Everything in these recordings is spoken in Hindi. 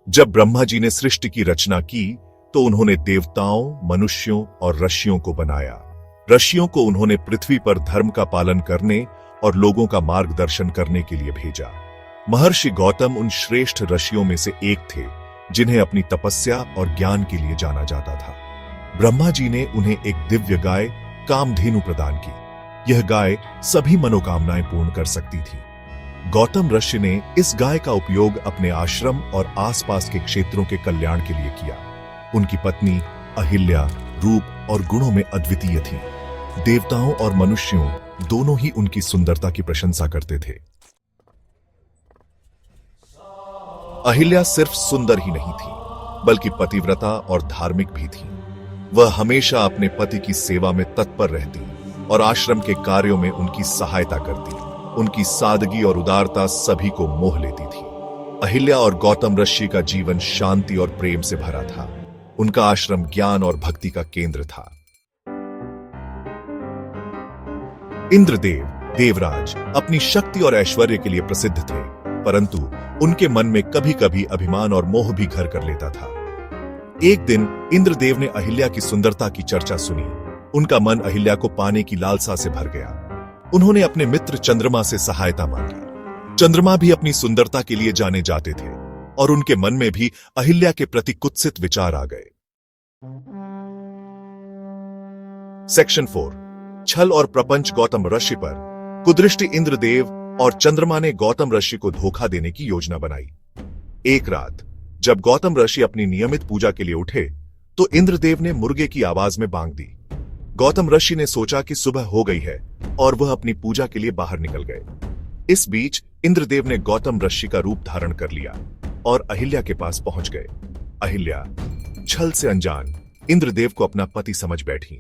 जब ब्रह्मा जी ने सृष्टि की रचना की तो उन्होंने देवताओं, मनुष्यों और ऋषियों को बनाया। ऋषियों को उन्होंने पृथ्वी पर धर्म का पालन करने और लोगों का मार्गदर्शन करने के लिए भेजा। महर्षि गौतम उन श्रेष्ठ ऋषियों में से एक थे जिन्हें अपनी तपस्या और ज्ञान के लिए जाना जाता था। ब्रह्मा जी ने उन्हें एक दिव्य गाय कामधेनु प्रदान की। यह गाय सभी मनोकामनाएं पूर्ण कर सकती थी। गौतम ऋषि ने इस गाय का उपयोग अपने आश्रम और आसपास के क्षेत्रों के कल्याण के लिए किया। उनकी पत्नी अहिल्या रूप और गुणों में अद्वितीय थी। देवताओं और मनुष्यों दोनों ही उनकी सुंदरता की प्रशंसा करते थे। अहिल्या सिर्फ सुंदर ही नहीं थी, बल्कि पतिव्रता और धार्मिक भी थी। वह हमेशा अपने पति की सेवा में तत्पर रहती और आश्रम के कार्यों में उनकी सहायता करती। उनकी सादगी और उदारता सभी को मोह लेती थी। अहिल्या और गौतम ऋषि का जीवन शांति और प्रेम से भरा था। उनका आश्रम ज्ञान और भक्ति का केंद्र था। इंद्रदेव, देवराज, अपनी शक्ति और ऐश्वर्य के लिए प्रसिद्ध थे, परंतु उनके मन में कभी कभी अभिमान और मोह भी घर कर लेता था। एक दिन इंद्रदेव ने अहिल्या की सुंदरता की चर्चा सुनी। उनका मन अहिल्या को पाने की लालसा से भर गया। उन्होंने अपने मित्र चंद्रमा से सहायता मांगी। चंद्रमा भी अपनी सुंदरता के लिए जाने जाते थे और उनके मन में भी अहिल्या के प्रति कुत्सित विचार आ गए। सेक्शन 4, छल और प्रपंच। गौतम ऋषि पर कुदृष्टि। इंद्रदेव और चंद्रमा ने गौतम ऋषि को धोखा देने की योजना बनाई। एक रात जब गौतम ऋषि अपनी नियमित पूजा के लिए उठे तो इंद्रदेव ने मुर्गे की आवाज में बांग दी। गौतम ऋषि ने सोचा कि सुबह हो गई है और वह अपनी पूजा के लिए बाहर निकल गए। इस बीच इंद्रदेव ने गौतम ऋषि का रूप धारण कर लिया और अहिल्या के पास पहुंच गए। अहिल्या छल से अनजान इंद्रदेव को अपना पति समझ बैठी।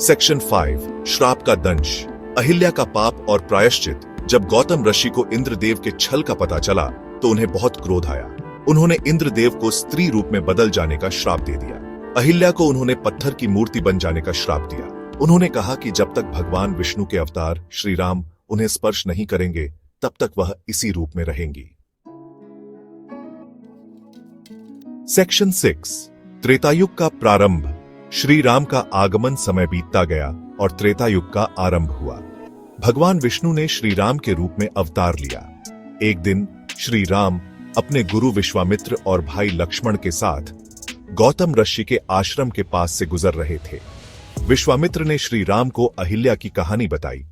सेक्शन 5, श्राप का दंश। अहिल्या का पाप और प्रायश्चित। जब गौतम ऋषि को इंद्रदेव के छल का पता चला तो उन्हें बहुत क्रोध आया। उन्होंने इंद्रदेव को स्त्री रूप में बदल जाने का श्राप दे दिया। अहिल्या को उन्होंने पत्थर की मूर्ति बन जाने का श्राप दिया। उन्होंने कहा कि जब तक भगवान विष्णु के अवतार श्री राम उन्हें स्पर्श नहीं करेंगे तब तक वह इसी रूप में रहेंगी। सेक्शन 6, त्रेतायुग का प्रारंभ। श्री राम का आगमन। समय बीतता गया और त्रेतायुग का आरंभ हुआ। भगवान विष्णु ने श्री राम के रूप में अवतार लिया। एक दिन श्री राम अपने गुरु विश्वामित्र और भाई लक्ष्मण के साथ गौतम ऋषि के आश्रम के पास से गुजर रहे थे। विश्वामित्र ने श्री राम को अहिल्या की कहानी बताई